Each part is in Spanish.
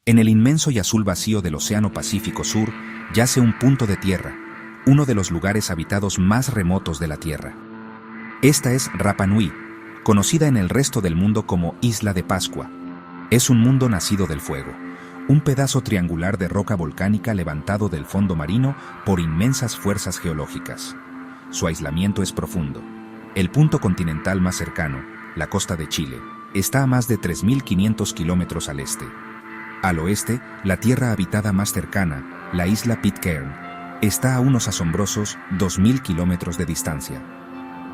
En el inmenso y azul vacío del Océano Pacífico Sur yace un punto de tierra, uno de los lugares habitados más remotos de la Tierra. Esta es Rapa Nui, conocida en el resto del mundo como Isla de Pascua. Es un mundo nacido del fuego, un pedazo triangular de roca volcánica levantado del fondo marino por inmensas fuerzas geológicas. Su aislamiento es profundo. El punto continental más cercano, la costa de Chile, está a más de 3.500 kilómetros al este. Al oeste, la tierra habitada más cercana, la isla Pitcairn, está a unos asombrosos 2.000 kilómetros de distancia.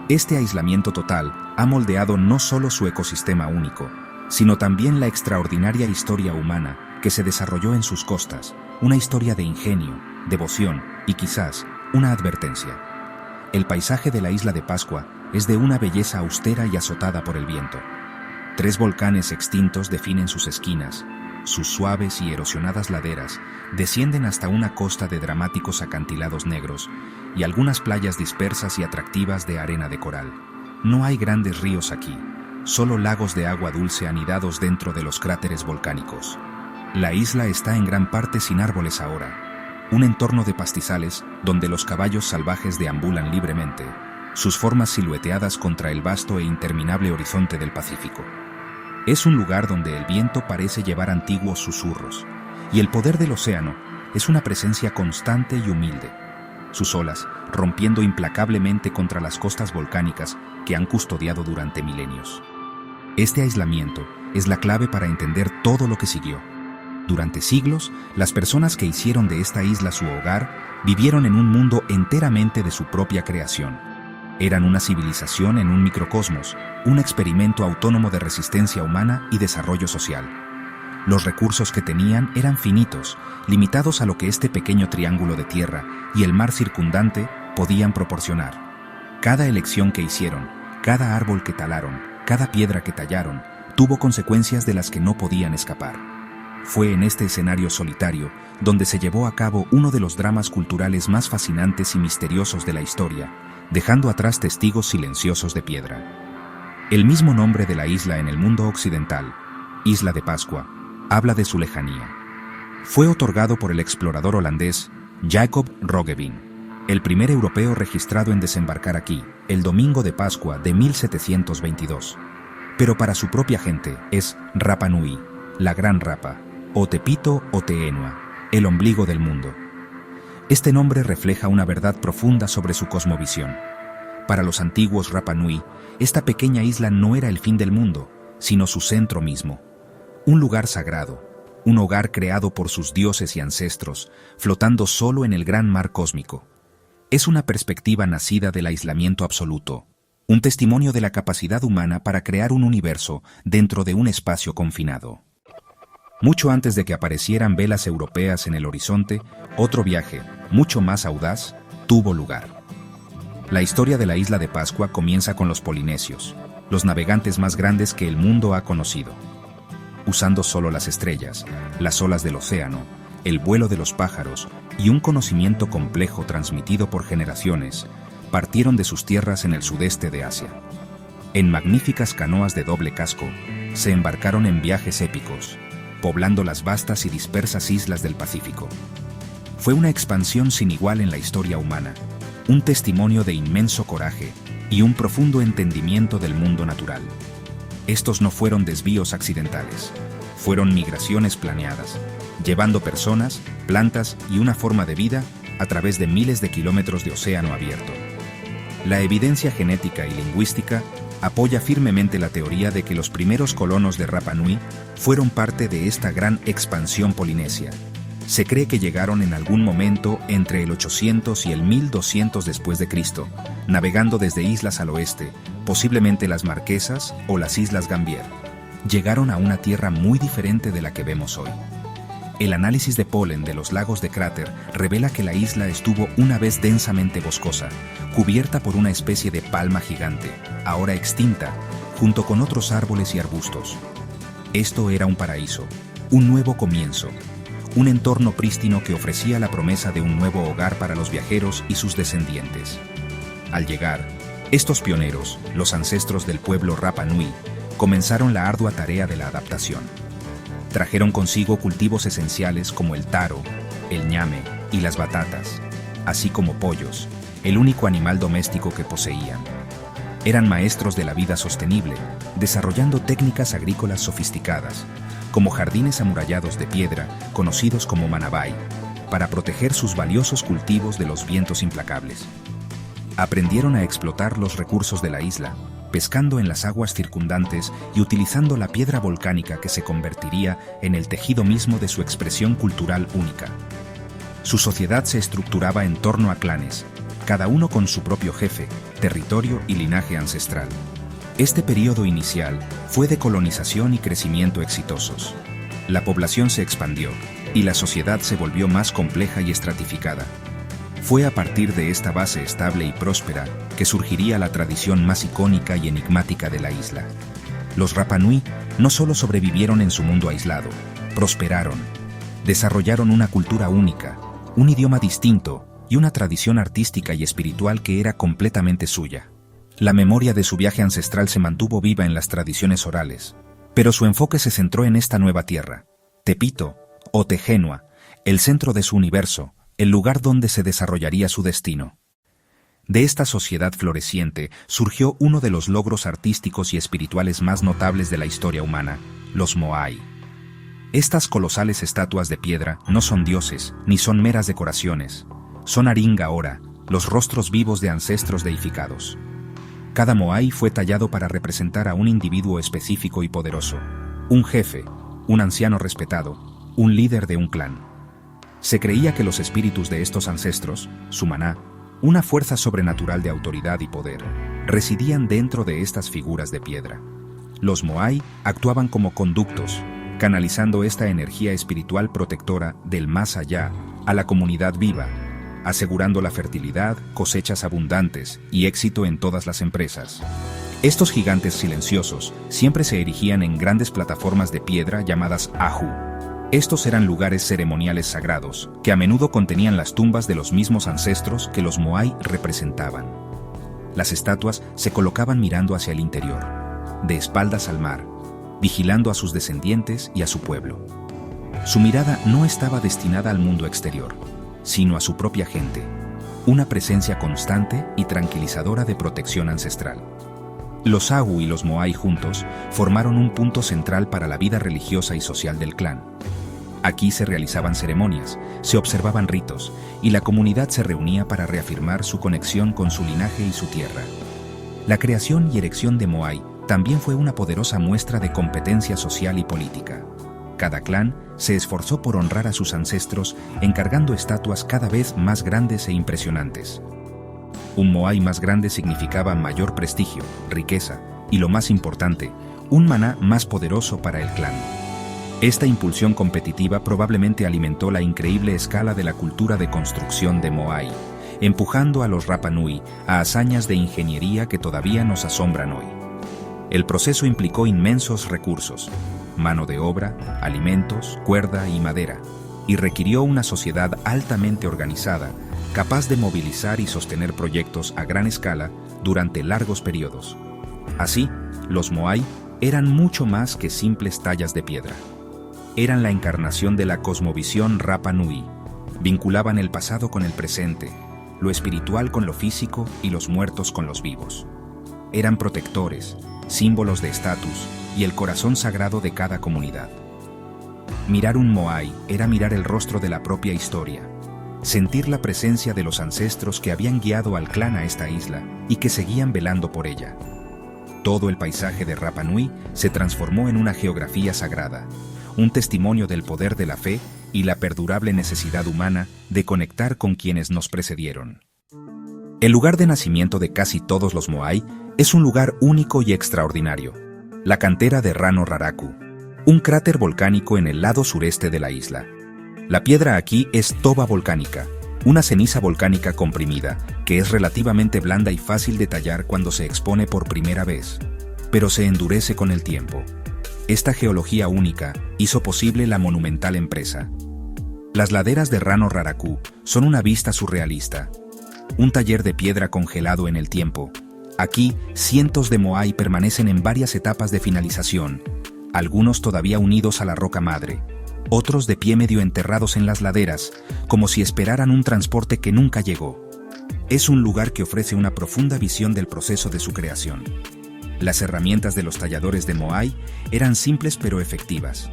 Este aislamiento total ha moldeado no solo su ecosistema único, sino también la extraordinaria historia humana que se desarrolló en sus costas, una historia de ingenio, devoción y quizás una advertencia. El paisaje de la isla de Pascua es de una belleza austera y azotada por el viento. 3 volcanes extintos definen sus esquinas. Sus suaves y erosionadas laderas descienden hasta una costa de dramáticos acantilados negros y algunas playas dispersas y atractivas de arena de coral. No hay grandes ríos aquí, solo lagos de agua dulce anidados dentro de los cráteres volcánicos. La isla está en gran parte sin árboles ahora, un entorno de pastizales donde los caballos salvajes deambulan libremente, sus formas silueteadas contra el vasto e interminable horizonte del Pacífico. Es un lugar donde el viento parece llevar antiguos susurros, y el poder del océano es una presencia constante y humilde. Sus olas, rompiendo implacablemente contra las costas volcánicas que han custodiado durante milenios. Este aislamiento es la clave para entender todo lo que siguió. Durante siglos, las personas que hicieron de esta isla su hogar vivieron en un mundo enteramente de su propia creación. Eran una civilización en un microcosmos, un experimento autónomo de resistencia humana y desarrollo social. Los recursos que tenían eran finitos, limitados a lo que este pequeño triángulo de tierra y el mar circundante podían proporcionar. Cada elección que hicieron, cada árbol que talaron, cada piedra que tallaron, tuvo consecuencias de las que no podían escapar. Fue en este escenario solitario donde se llevó a cabo uno de los dramas culturales más fascinantes y misteriosos de la historia, dejando atrás testigos silenciosos de piedra. El mismo nombre de la isla en el mundo occidental, Isla de Pascua, habla de su lejanía. Fue otorgado por el explorador holandés Jacob Roggeveen, el primer europeo registrado en desembarcar aquí, el domingo de Pascua de 1722. Pero para su propia gente es Rapa Nui, la Gran Rapa, o Tepito o Teenua, el ombligo del mundo. Este nombre refleja una verdad profunda sobre su cosmovisión. Para los antiguos Rapa Nui, esta pequeña isla no era el fin del mundo, sino su centro mismo. Un lugar sagrado, un hogar creado por sus dioses y ancestros, flotando solo en el gran mar cósmico. Es una perspectiva nacida del aislamiento absoluto, un testimonio de la capacidad humana para crear un universo dentro de un espacio confinado. Mucho antes de que aparecieran velas europeas en el horizonte, otro viaje, mucho más audaz, tuvo lugar. La historia de la isla de Pascua comienza con los polinesios, los navegantes más grandes que el mundo ha conocido. Usando solo las estrellas, las olas del océano, el vuelo de los pájaros y un conocimiento complejo transmitido por generaciones, partieron de sus tierras en el sudeste de Asia. En magníficas canoas de doble casco, se embarcaron en viajes épicos, poblando las vastas y dispersas islas del Pacífico. Fue una expansión sin igual en la historia humana, un testimonio de inmenso coraje y un profundo entendimiento del mundo natural. Estos no fueron desvíos accidentales, fueron migraciones planeadas, llevando personas, plantas y una forma de vida a través de miles de kilómetros de océano abierto. La evidencia genética y lingüística apoya firmemente la teoría de que los primeros colonos de Rapa Nui fueron parte de esta gran expansión polinesia. Se cree que llegaron en algún momento entre el 800 y el 1200 después de Cristo, navegando desde islas al oeste, posiblemente las Marquesas o las Islas Gambier. Llegaron a una tierra muy diferente de la que vemos hoy. El análisis de polen de los lagos de cráter revela que la isla estuvo una vez densamente boscosa, cubierta por una especie de palma gigante, ahora extinta, junto con otros árboles y arbustos. Esto era un paraíso, un nuevo comienzo, un entorno prístino que ofrecía la promesa de un nuevo hogar para los viajeros y sus descendientes. Al llegar, estos pioneros, los ancestros del pueblo Rapa Nui, comenzaron la ardua tarea de la adaptación. Trajeron consigo cultivos esenciales como el taro, el ñame y las batatas, así como pollos, el único animal doméstico que poseían. Eran maestros de la vida sostenible, desarrollando técnicas agrícolas sofisticadas, como jardines amurallados de piedra, conocidos como manabay, para proteger sus valiosos cultivos de los vientos implacables. Aprendieron a explotar los recursos de la isla, pescando en las aguas circundantes y utilizando la piedra volcánica que se convertiría en el tejido mismo de su expresión cultural única. Su sociedad se estructuraba en torno a clanes, cada uno con su propio jefe, territorio y linaje ancestral. Este periodo inicial fue de colonización y crecimiento exitosos. La población se expandió y la sociedad se volvió más compleja y estratificada. Fue a partir de esta base estable y próspera que surgiría la tradición más icónica y enigmática de la isla. Los Rapa Nui no solo sobrevivieron en su mundo aislado, prosperaron, desarrollaron una cultura única, un idioma distinto y una tradición artística y espiritual que era completamente suya. La memoria de su viaje ancestral se mantuvo viva en las tradiciones orales, pero su enfoque se centró en esta nueva tierra, Tepito, o Tejenua, el centro de su universo, el lugar donde se desarrollaría su destino. De esta sociedad floreciente surgió uno de los logros artísticos y espirituales más notables de la historia humana, los Moai. Estas colosales estatuas de piedra no son dioses, ni son meras decoraciones. Son Aringa Ora, los rostros vivos de ancestros deificados. Cada Moai fue tallado para representar a un individuo específico y poderoso, un jefe, un anciano respetado, un líder de un clan. Se creía que los espíritus de estos ancestros, su maná, una fuerza sobrenatural de autoridad y poder, residían dentro de estas figuras de piedra. Los Moai actuaban como conductos, canalizando esta energía espiritual protectora del más allá a la comunidad viva, asegurando la fertilidad, cosechas abundantes y éxito en todas las empresas. Estos gigantes silenciosos siempre se erigían en grandes plataformas de piedra llamadas Ahu. Estos eran lugares ceremoniales sagrados, que a menudo contenían las tumbas de los mismos ancestros que los Moai representaban. Las estatuas se colocaban mirando hacia el interior, de espaldas al mar, vigilando a sus descendientes y a su pueblo. Su mirada no estaba destinada al mundo exterior, sino a su propia gente, una presencia constante y tranquilizadora de protección ancestral. Los Ahu y los Moai juntos formaron un punto central para la vida religiosa y social del clan. Aquí se realizaban ceremonias, se observaban ritos, y la comunidad se reunía para reafirmar su conexión con su linaje y su tierra. La creación y erección de Moai también fue una poderosa muestra de competencia social y política. Cada clan se esforzó por honrar a sus ancestros, encargando estatuas cada vez más grandes e impresionantes. Un Moai más grande significaba mayor prestigio, riqueza y, lo más importante, un maná más poderoso para el clan. Esta impulsión competitiva probablemente alimentó la increíble escala de la cultura de construcción de Moai, empujando a los Rapa Nui a hazañas de ingeniería que todavía nos asombran hoy. El proceso implicó inmensos recursos, mano de obra, alimentos, cuerda y madera, y requirió una sociedad altamente organizada, capaz de movilizar y sostener proyectos a gran escala durante largos periodos. Así, los Moai eran mucho más que simples tallas de piedra. Eran la encarnación de la cosmovisión Rapa Nui. Vinculaban el pasado con el presente, lo espiritual con lo físico y los muertos con los vivos. Eran protectores, símbolos de estatus y el corazón sagrado de cada comunidad. Mirar un Moai era mirar el rostro de la propia historia, sentir la presencia de los ancestros que habían guiado al clan a esta isla y que seguían velando por ella. Todo el paisaje de Rapa Nui se transformó en una geografía sagrada, un testimonio del poder de la fe y la perdurable necesidad humana de conectar con quienes nos precedieron. El lugar de nacimiento de casi todos los Moai es un lugar único y extraordinario, la cantera de Rano Raraku, un cráter volcánico en el lado sureste de la isla. La piedra aquí es toba volcánica, una ceniza volcánica comprimida, que es relativamente blanda y fácil de tallar cuando se expone por primera vez, pero se endurece con el tiempo. Esta geología única hizo posible la monumental empresa. Las laderas de Rano Raraku son una vista surrealista, un taller de piedra congelado en el tiempo. Aquí, cientos de Moai permanecen en varias etapas de finalización, algunos todavía unidos a la roca madre, otros de pie medio enterrados en las laderas, como si esperaran un transporte que nunca llegó. Es un lugar que ofrece una profunda visión del proceso de su creación. Las herramientas de los talladores de Moai eran simples pero efectivas.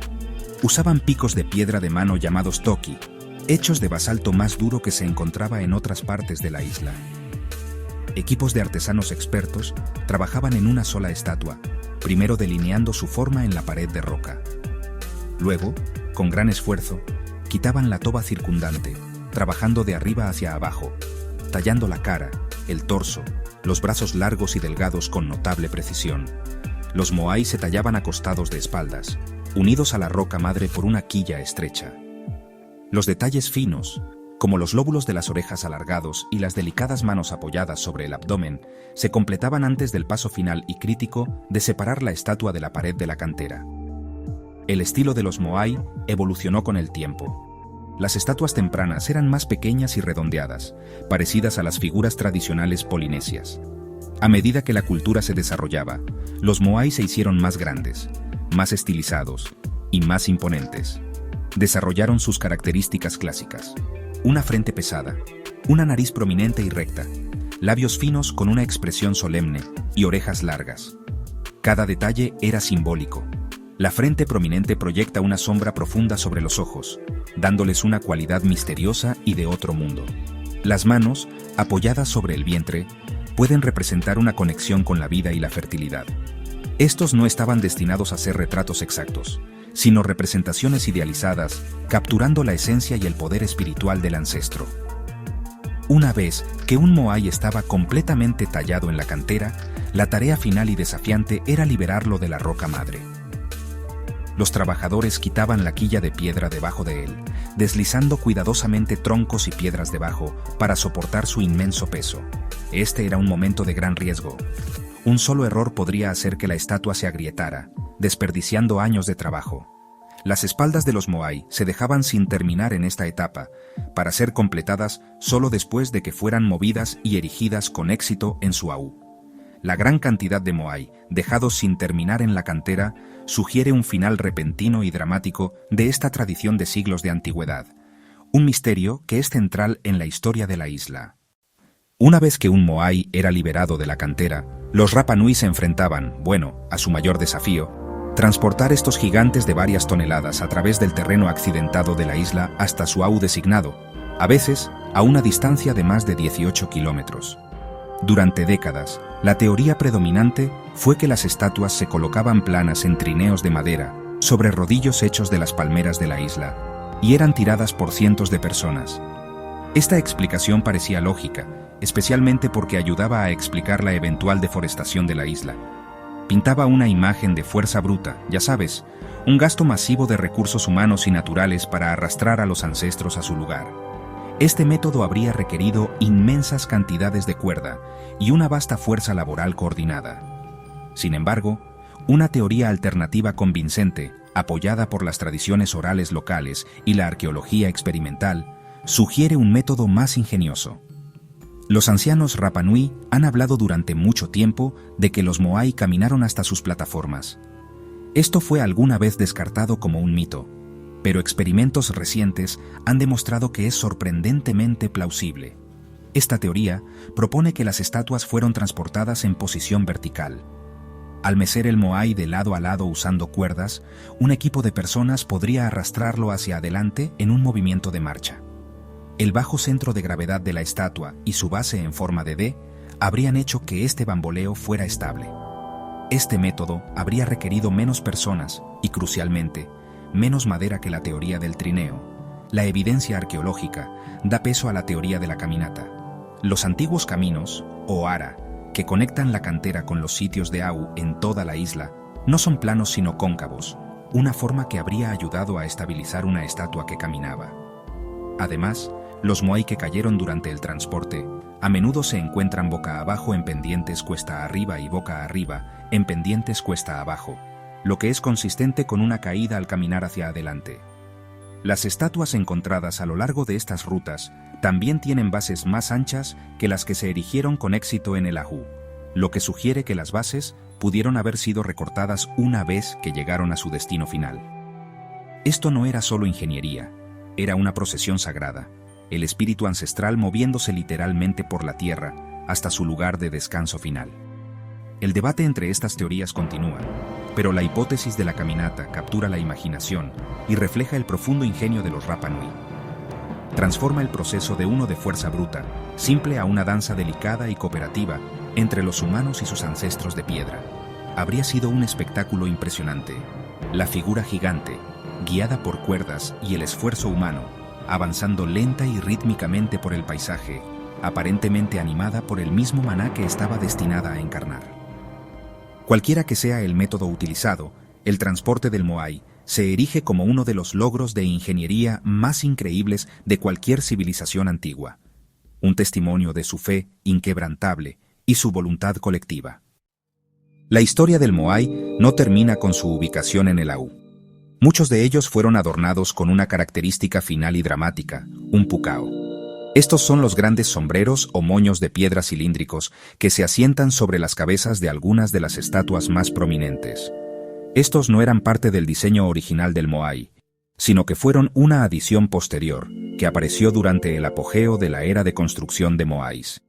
Usaban picos de piedra de mano llamados toki, hechos de basalto más duro que se encontraba en otras partes de la isla. Equipos de artesanos expertos trabajaban en una sola estatua, primero delineando su forma en la pared de roca. Luego, con gran esfuerzo, quitaban la toba circundante, trabajando de arriba hacia abajo, tallando la cara, el torso, los brazos largos y delgados con notable precisión. Los moai se tallaban acostados de espaldas, unidos a la roca madre por una quilla estrecha. Los detalles finos, como los lóbulos de las orejas alargados y las delicadas manos apoyadas sobre el abdomen, se completaban antes del paso final y crítico de separar la estatua de la pared de la cantera. El estilo de los moai evolucionó con el tiempo. Las estatuas tempranas eran más pequeñas y redondeadas, parecidas a las figuras tradicionales polinesias. A medida que la cultura se desarrollaba, los moai se hicieron más grandes, más estilizados y más imponentes. Desarrollaron sus características clásicas: una frente pesada, una nariz prominente y recta, labios finos con una expresión solemne y orejas largas. Cada detalle era simbólico. La frente prominente proyecta una sombra profunda sobre los ojos, dándoles una cualidad misteriosa y de otro mundo. Las manos, apoyadas sobre el vientre, pueden representar una conexión con la vida y la fertilidad. Estos no estaban destinados a ser retratos exactos, sino representaciones idealizadas, capturando la esencia y el poder espiritual del ancestro. Una vez que un moai estaba completamente tallado en la cantera, la tarea final y desafiante era liberarlo de la roca madre. Los trabajadores quitaban la quilla de piedra debajo de él, deslizando cuidadosamente troncos y piedras debajo para soportar su inmenso peso. Este era un momento de gran riesgo. Un solo error podría hacer que la estatua se agrietara, desperdiciando años de trabajo. Las espaldas de los moai se dejaban sin terminar en esta etapa, para ser completadas solo después de que fueran movidas y erigidas con éxito en su aú. La gran cantidad de moai, dejados sin terminar en la cantera, sugiere un final repentino y dramático de esta tradición de siglos de antigüedad, un misterio que es central en la historia de la isla. Una vez que un moai era liberado de la cantera, los Rapa Nui se enfrentaban, a su mayor desafío, transportar estos gigantes de varias toneladas a través del terreno accidentado de la isla hasta su aú designado, a veces a una distancia de más de 18 kilómetros. Durante décadas, la teoría predominante fue que las estatuas se colocaban planas en trineos de madera, sobre rodillos hechos de las palmeras de la isla, y eran tiradas por cientos de personas. Esta explicación parecía lógica, especialmente porque ayudaba a explicar la eventual deforestación de la isla. Pintaba una imagen de fuerza bruta, ya sabes, un gasto masivo de recursos humanos y naturales para arrastrar a los ancestros a su lugar. Este método habría requerido inmensas cantidades de cuerda y una vasta fuerza laboral coordinada. Sin embargo, una teoría alternativa convincente, apoyada por las tradiciones orales locales y la arqueología experimental, sugiere un método más ingenioso. Los ancianos Rapa Nui han hablado durante mucho tiempo de que los moai caminaron hasta sus plataformas. Esto fue alguna vez descartado como un mito, pero experimentos recientes han demostrado que es sorprendentemente plausible. Esta teoría propone que las estatuas fueron transportadas en posición vertical. Al mecer el moai de lado a lado usando cuerdas, un equipo de personas podría arrastrarlo hacia adelante en un movimiento de marcha. El bajo centro de gravedad de la estatua y su base en forma de D habrían hecho que este bamboleo fuera estable. Este método habría requerido menos personas y, crucialmente, menos madera que la teoría del trineo. La evidencia arqueológica da peso a la teoría de la caminata. Los antiguos caminos, o ara, que conectan la cantera con los sitios de aú en toda la isla, no son planos sino cóncavos, una forma que habría ayudado a estabilizar una estatua que caminaba. Además, los moai que cayeron durante el transporte a menudo se encuentran boca abajo en pendientes cuesta arriba y boca arriba en pendientes cuesta abajo, lo que es consistente con una caída al caminar hacia adelante. Las estatuas encontradas a lo largo de estas rutas también tienen bases más anchas que las que se erigieron con éxito en el ajú. lo que sugiere que las bases pudieron haber sido recortadas una vez que llegaron a su destino final. Esto no era solo ingeniería, era una procesión sagrada, el espíritu ancestral moviéndose literalmente por la tierra hasta su lugar de descanso final. El debate entre estas teorías continúa, pero la hipótesis de la caminata captura la imaginación y refleja el profundo ingenio de los Rapa Nui. Transforma el proceso de uno de fuerza bruta, simple, a una danza delicada y cooperativa entre los humanos y sus ancestros de piedra. Habría sido un espectáculo impresionante. La figura gigante, guiada por cuerdas y el esfuerzo humano, avanzando lenta y rítmicamente por el paisaje, aparentemente animada por el mismo maná que estaba destinada a encarnar. Cualquiera que sea el método utilizado, el transporte del Moai se erige como uno de los logros de ingeniería más increíbles de cualquier civilización antigua. Un testimonio de su fe inquebrantable y su voluntad colectiva. La historia del Moai no termina con su ubicación en el Au. Muchos de ellos fueron adornados con una característica final y dramática, un pukao. Estos son los grandes sombreros o moños de piedra cilíndricos que se asientan sobre las cabezas de algunas de las estatuas más prominentes. Estos no eran parte del diseño original del Moai, sino que fueron una adición posterior que apareció durante el apogeo de la era de construcción de Moais.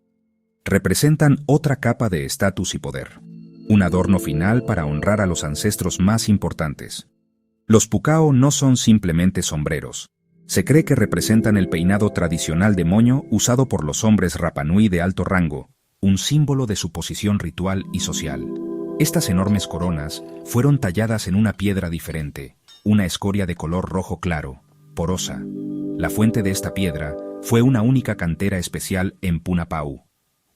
Representan otra capa de estatus y poder, un adorno final para honrar a los ancestros más importantes. Los pukao no son simplemente sombreros. Se cree que representan el peinado tradicional de moño usado por los hombres Rapa Nui de alto rango, un símbolo de su posición ritual y social. Estas enormes coronas fueron talladas en una piedra diferente, una escoria de color rojo claro, porosa. La fuente de esta piedra fue una única cantera especial en Punapau,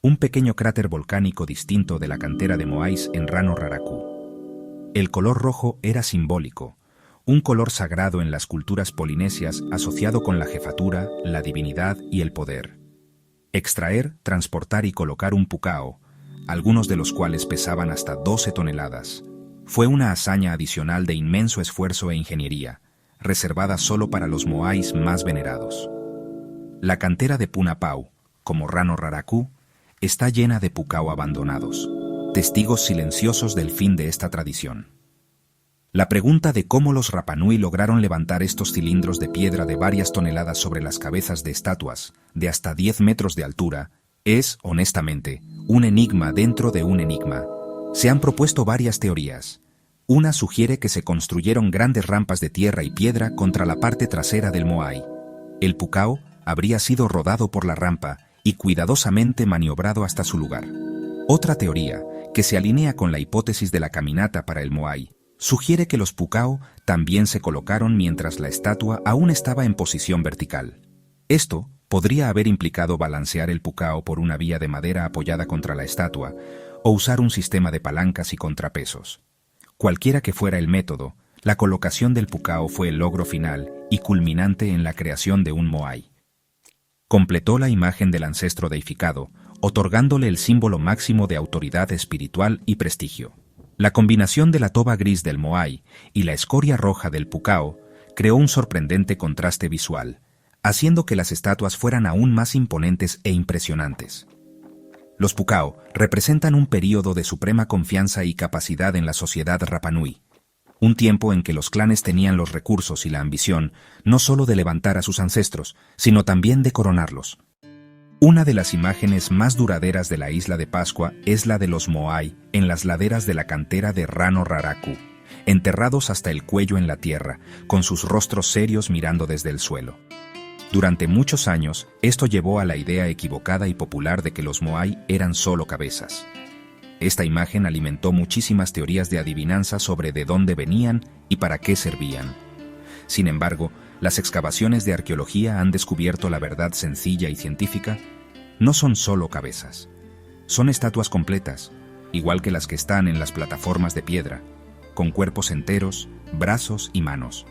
un pequeño cráter volcánico distinto de la cantera de Moais en Rano Raraku. El color rojo era simbólico, un color sagrado en las culturas polinesias asociado con la jefatura, la divinidad y el poder. Extraer, transportar y colocar un pukao, algunos de los cuales pesaban hasta 12 toneladas, fue una hazaña adicional de inmenso esfuerzo e ingeniería, reservada solo para los moais más venerados. La cantera de Punapau, como Rano Raraku, está llena de pukao abandonados, testigos silenciosos del fin de esta tradición. La pregunta de cómo los Rapa Nui lograron levantar estos cilindros de piedra de varias toneladas sobre las cabezas de estatuas de hasta 10 metros de altura es, honestamente, un enigma dentro de un enigma. Se han propuesto varias teorías. Una sugiere que se construyeron grandes rampas de tierra y piedra contra la parte trasera del Moai. El pukao habría sido rodado por la rampa y cuidadosamente maniobrado hasta su lugar. Otra teoría, que se alinea con la hipótesis de la caminata para el Moai, sugiere que los pukao también se colocaron mientras la estatua aún estaba en posición vertical. Esto podría haber implicado balancear el pukao por una vía de madera apoyada contra la estatua o usar un sistema de palancas y contrapesos. Cualquiera que fuera el método, la colocación del pukao fue el logro final y culminante en la creación de un Moai. Completó la imagen del ancestro deificado, otorgándole el símbolo máximo de autoridad espiritual y prestigio. La combinación de la toba gris del Moai y la escoria roja del pukao creó un sorprendente contraste visual, haciendo que las estatuas fueran aún más imponentes e impresionantes. Los pukao representan un período de suprema confianza y capacidad en la sociedad Rapa Nui, un tiempo en que los clanes tenían los recursos y la ambición no solo de levantar a sus ancestros, sino también de coronarlos. Una de las imágenes más duraderas de la isla de Pascua es la de los Moai en las laderas de la cantera de Rano Raraku, enterrados hasta el cuello en la tierra, con sus rostros serios mirando desde el suelo. Durante muchos años, esto llevó a la idea equivocada y popular de que los Moai eran solo cabezas. Esta imagen alimentó muchísimas teorías de adivinanza sobre de dónde venían y para qué servían. Sin embargo, las excavaciones de arqueología han descubierto la verdad sencilla y científica. No son solo cabezas. Son estatuas completas, igual que las que están en las plataformas de piedra, con cuerpos enteros, brazos y manos.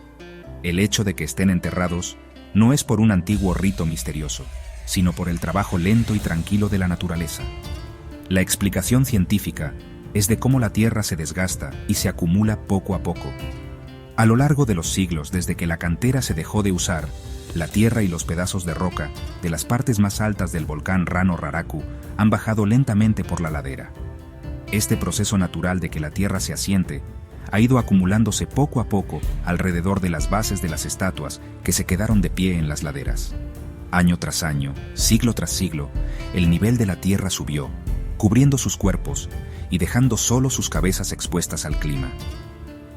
El hecho de que estén enterrados no es por un antiguo rito misterioso, sino por el trabajo lento y tranquilo de la naturaleza. La explicación científica es de cómo la tierra se desgasta y se acumula poco a poco. A lo largo de los siglos desde que la cantera se dejó de usar, la tierra y los pedazos de roca de las partes más altas del volcán Rano Raraku han bajado lentamente por la ladera. Este proceso natural de que la tierra se asiente ha ido acumulándose poco a poco alrededor de las bases de las estatuas que se quedaron de pie en las laderas. Año tras año, siglo tras siglo, el nivel de la tierra subió, cubriendo sus cuerpos y dejando solo sus cabezas expuestas al clima.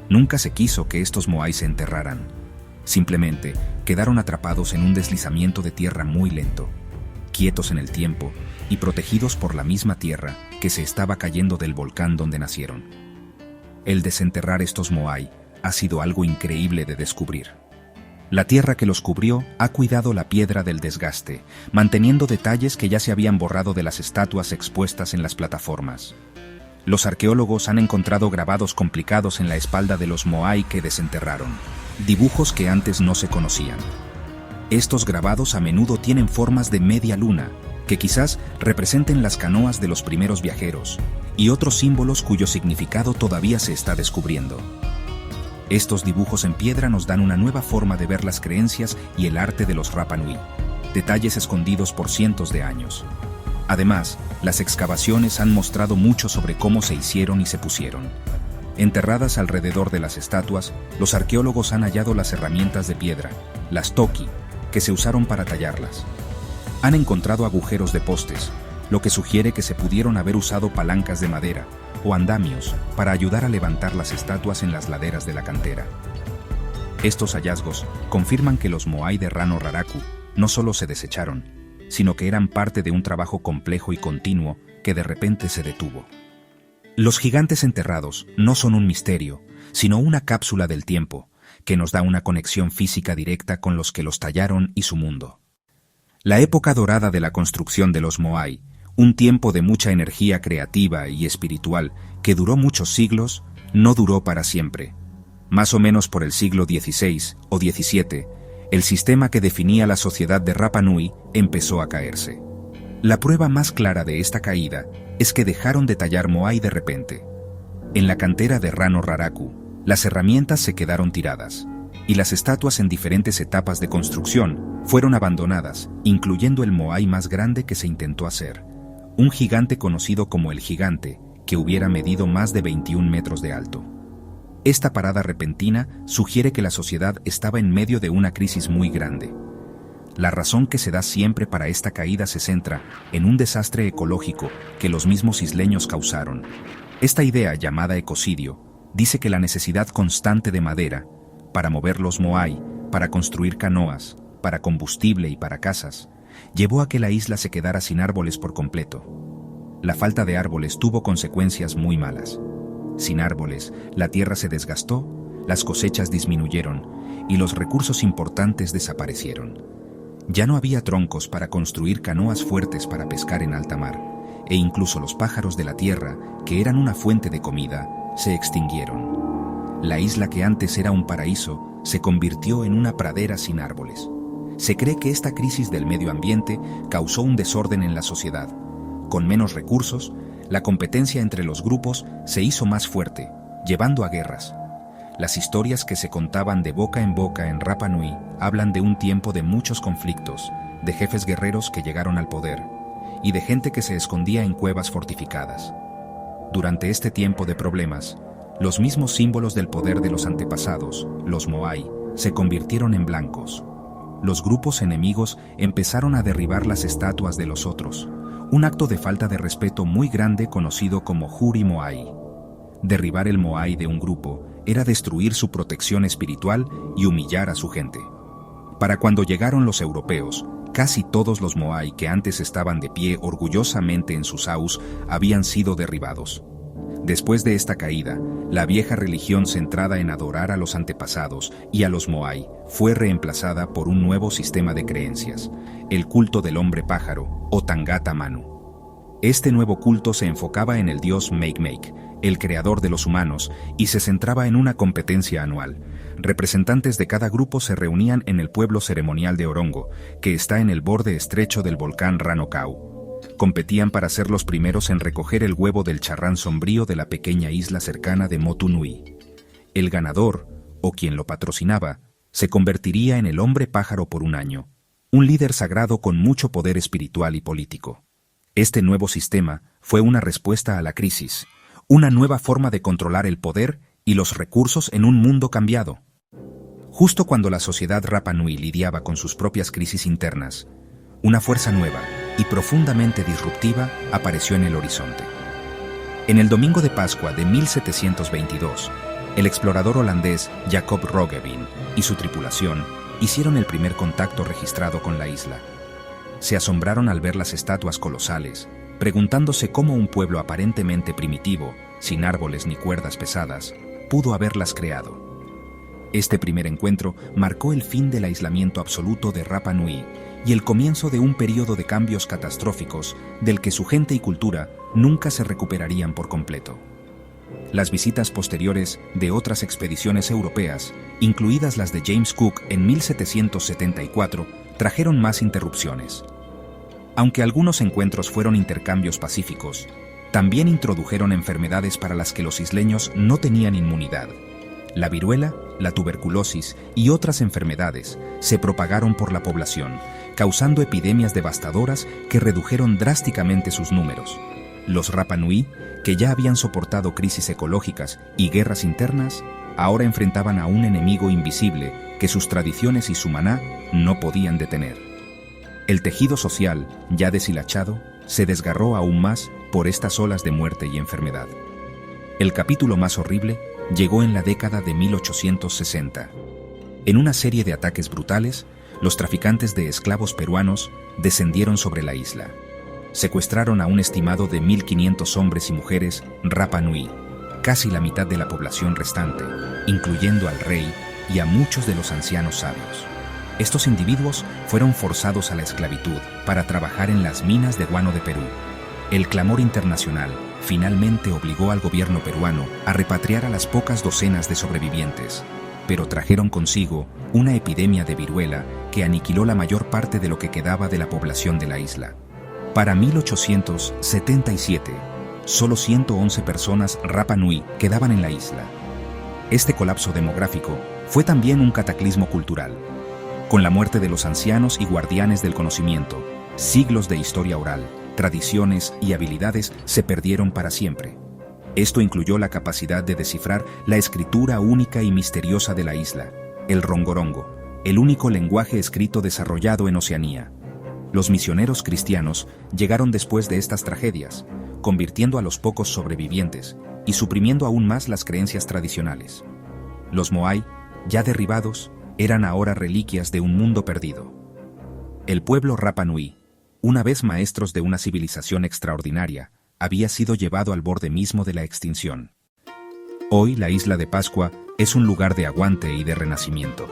Nunca se quiso que estos moai se enterraran. Simplemente quedaron atrapados en un deslizamiento de tierra muy lento, quietos en el tiempo y protegidos por la misma tierra que se estaba cayendo del volcán donde nacieron. El desenterrar estos moai ha sido algo increíble de descubrir. La tierra que los cubrió ha cuidado la piedra del desgaste, manteniendo detalles que ya se habían borrado de las estatuas expuestas en las plataformas. Los arqueólogos han encontrado grabados complicados en la espalda de los moai que desenterraron, dibujos que antes no se conocían. Estos grabados a menudo tienen formas de media luna, que quizás representen las canoas de los primeros viajeros, y otros símbolos cuyo significado todavía se está descubriendo. Estos dibujos en piedra nos dan una nueva forma de ver las creencias y el arte de los Rapa Nui, detalles escondidos por cientos de años. Además, las excavaciones han mostrado mucho sobre cómo se hicieron y se pusieron. Enterradas alrededor de las estatuas, los arqueólogos han hallado las herramientas de piedra, las toki, que se usaron para tallarlas. Han encontrado agujeros de postes, lo que sugiere que se pudieron haber usado palancas de madera o andamios para ayudar a levantar las estatuas en las laderas de la cantera. Estos hallazgos confirman que los moai de Rano Raraku no solo se desecharon, sino que eran parte de un trabajo complejo y continuo que de repente se detuvo. Los gigantes enterrados no son un misterio, sino una cápsula del tiempo, que nos da una conexión física directa con los que los tallaron y su mundo. La época dorada de la construcción de los moai, un tiempo de mucha energía creativa y espiritual que duró muchos siglos, no duró para siempre. Más o menos por el siglo XVI o XVII, el sistema que definía la sociedad de Rapa Nui empezó a caerse. La prueba más clara de esta caída es que dejaron de tallar moai de repente. En la cantera de Rano Raraku, las herramientas se quedaron tiradas, y las estatuas en diferentes etapas de construcción fueron abandonadas, incluyendo el moai más grande que se intentó hacer, un gigante conocido como el Gigante, que hubiera medido más de 21 metros de alto. Esta parada repentina sugiere que la sociedad estaba en medio de una crisis muy grande. La razón que se da siempre para esta caída se centra en un desastre ecológico que los mismos isleños causaron. Esta idea, llamada ecocidio, dice que la necesidad constante de madera, para mover los moai, para construir canoas, para combustible y para casas, llevó a que la isla se quedara sin árboles por completo. La falta de árboles tuvo consecuencias muy malas. Sin árboles, la tierra se desgastó, las cosechas disminuyeron y los recursos importantes desaparecieron. Ya no había troncos para construir canoas fuertes para pescar en alta mar, e incluso los pájaros de la tierra, que eran una fuente de comida, se extinguieron. La isla que antes era un paraíso se convirtió en una pradera sin árboles. Se cree que esta crisis del medio ambiente causó un desorden en la sociedad. Con menos recursos, la competencia entre los grupos se hizo más fuerte, llevando a guerras. Las historias que se contaban de boca en Rapa Nui hablan de un tiempo de muchos conflictos, de jefes guerreros que llegaron al poder, y de gente que se escondía en cuevas fortificadas. Durante este tiempo de problemas, los mismos símbolos del poder de los antepasados, los moai, se convirtieron en blancos. Los grupos enemigos empezaron a derribar las estatuas de los otros, un acto de falta de respeto muy grande conocido como Huri Moai. Derribar el moai de un grupo era destruir su protección espiritual y humillar a su gente. Para cuando llegaron los europeos, casi todos los moai que antes estaban de pie orgullosamente en sus aus habían sido derribados. Después de esta caída, la vieja religión centrada en adorar a los antepasados y a los moai fue reemplazada por un nuevo sistema de creencias, el culto del hombre pájaro o Tangata Manu. Este nuevo culto se enfocaba en el dios Makemake, el creador de los humanos, y se centraba en una competencia anual. Representantes de cada grupo se reunían en el pueblo ceremonial de Orongo, que está en el borde estrecho del volcán Ranokau. Competían para ser los primeros en recoger el huevo del charrán sombrío de la pequeña isla cercana de Motu Nui. El ganador, o quien lo patrocinaba, se convertiría en el hombre pájaro por un año, un líder sagrado con mucho poder espiritual y político. Este nuevo sistema fue una respuesta a la crisis, una nueva forma de controlar el poder y los recursos en un mundo cambiado. Justo cuando la sociedad Rapa Nui lidiaba con sus propias crisis internas, una fuerza nueva y profundamente disruptiva apareció en el horizonte. En el domingo de Pascua de 1722, el explorador holandés Jacob Roggeveen y su tripulación hicieron el primer contacto registrado con la isla. Se asombraron al ver las estatuas colosales, preguntándose cómo un pueblo aparentemente primitivo, sin árboles ni cuerdas pesadas, pudo haberlas creado. Este primer encuentro marcó el fin del aislamiento absoluto de Rapa Nui y el comienzo de un período de cambios catastróficos del que su gente y cultura nunca se recuperarían por completo. Las visitas posteriores de otras expediciones europeas, incluidas las de James Cook en 1774, trajeron más interrupciones. Aunque algunos encuentros fueron intercambios pacíficos, también introdujeron enfermedades para las que los isleños no tenían inmunidad. La viruela, la tuberculosis y otras enfermedades se propagaron por la población, causando epidemias devastadoras que redujeron drásticamente sus números. Los Rapa Nui, que ya habían soportado crisis ecológicas y guerras internas, ahora enfrentaban a un enemigo invisible que sus tradiciones y su maná no podían detener. El tejido social, ya deshilachado, se desgarró aún más por estas olas de muerte y enfermedad. El capítulo más horrible llegó en la década de 1860. En una serie de ataques brutales, los traficantes de esclavos peruanos descendieron sobre la isla. Secuestraron a un estimado de 1.500 hombres y mujeres Rapa Nui, casi la mitad de la población restante, incluyendo al rey y a muchos de los ancianos sabios. Estos individuos fueron forzados a la esclavitud para trabajar en las minas de guano de Perú. El clamor internacional finalmente obligó al gobierno peruano a repatriar a las pocas docenas de sobrevivientes, pero trajeron consigo una epidemia de viruela que aniquiló la mayor parte de lo que quedaba de la población de la isla. Para 1877, solo 111 personas Rapa Nui quedaban en la isla. Este colapso demográfico fue también un cataclismo cultural. Con la muerte de los ancianos y guardianes del conocimiento, siglos de historia oral, tradiciones y habilidades se perdieron para siempre. Esto incluyó la capacidad de descifrar la escritura única y misteriosa de la isla, el rongorongo, el único lenguaje escrito desarrollado en Oceanía. Los misioneros cristianos llegaron después de estas tragedias, convirtiendo a los pocos sobrevivientes y suprimiendo aún más las creencias tradicionales. Los Moai, ya derribados, eran ahora reliquias de un mundo perdido. El pueblo Rapa Nui, una vez maestros de una civilización extraordinaria, había sido llevado al borde mismo de la extinción. Hoy la isla de Pascua es un lugar de aguante y de renacimiento.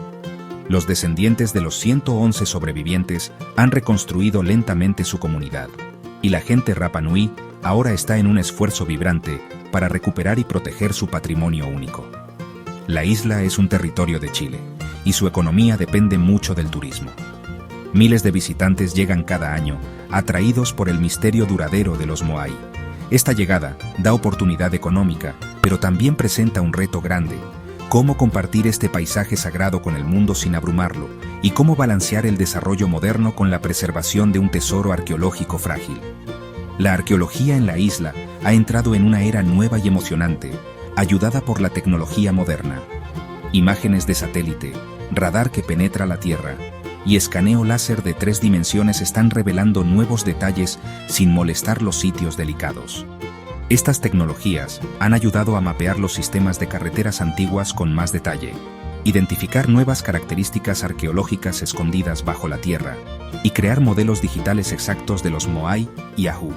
Los descendientes de los 111 sobrevivientes han reconstruido lentamente su comunidad, y la gente Rapa Nui ahora está en un esfuerzo vibrante para recuperar y proteger su patrimonio único. La isla es un territorio de Chile, y su economía depende mucho del turismo. Miles de visitantes llegan cada año, atraídos por el misterio duradero de los Moai. Esta llegada da oportunidad económica, pero también presenta un reto grande: cómo compartir este paisaje sagrado con el mundo sin abrumarlo, y cómo balancear el desarrollo moderno con la preservación de un tesoro arqueológico frágil. La arqueología en la isla ha entrado en una era nueva y emocionante, ayudada por la tecnología moderna. Imágenes de satélite, radar que penetra la Tierra y escaneo láser de 3 dimensiones están revelando nuevos detalles sin molestar los sitios delicados. Estas tecnologías han ayudado a mapear los sistemas de carreteras antiguas con más detalle, identificar nuevas características arqueológicas escondidas bajo la tierra y crear modelos digitales exactos de los Moai y Ahu.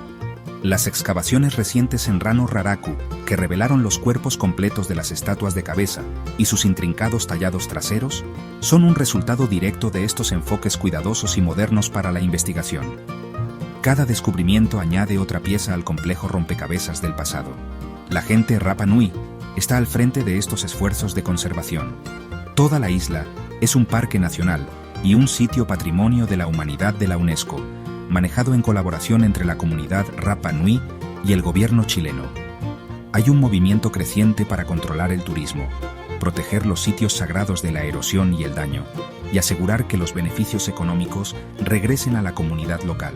Las excavaciones recientes en Rano Raraku, que revelaron los cuerpos completos de las estatuas de cabeza y sus intrincados tallados traseros, son un resultado directo de estos enfoques cuidadosos y modernos para la investigación. Cada descubrimiento añade otra pieza al complejo rompecabezas del pasado. La gente Rapa Nui está al frente de estos esfuerzos de conservación. Toda la isla es un parque nacional y un sitio patrimonio de la humanidad de la UNESCO, manejado en colaboración entre la comunidad Rapa Nui y el gobierno chileno. Hay un movimiento creciente para controlar el turismo, proteger los sitios sagrados de la erosión y el daño, y asegurar que los beneficios económicos regresen a la comunidad local.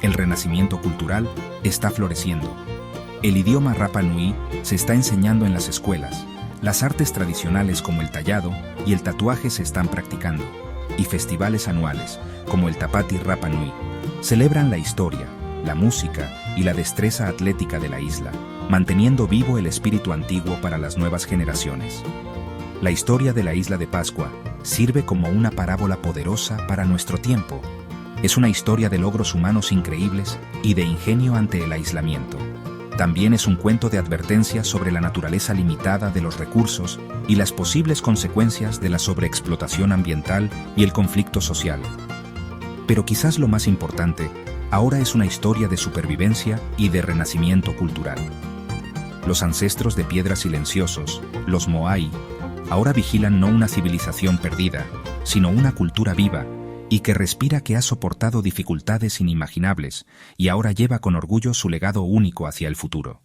El renacimiento cultural está floreciendo. El idioma Rapa Nui se está enseñando en las escuelas, las artes tradicionales como el tallado y el tatuaje se están practicando, y festivales anuales, como el Tapati Rapa Nui, celebran la historia, la música y la destreza atlética de la isla, manteniendo vivo el espíritu antiguo para las nuevas generaciones. La historia de la isla de Pascua sirve como una parábola poderosa para nuestro tiempo. Es una historia de logros humanos increíbles y de ingenio ante el aislamiento. También es un cuento de advertencia sobre la naturaleza limitada de los recursos y las posibles consecuencias de la sobreexplotación ambiental y el conflicto social. Pero quizás lo más importante, ahora es una historia de supervivencia y de renacimiento cultural. Los ancestros de piedra silenciosos, los Moai, ahora vigilan no una civilización perdida, sino una cultura viva y que respira, que ha soportado dificultades inimaginables y ahora lleva con orgullo su legado único hacia el futuro.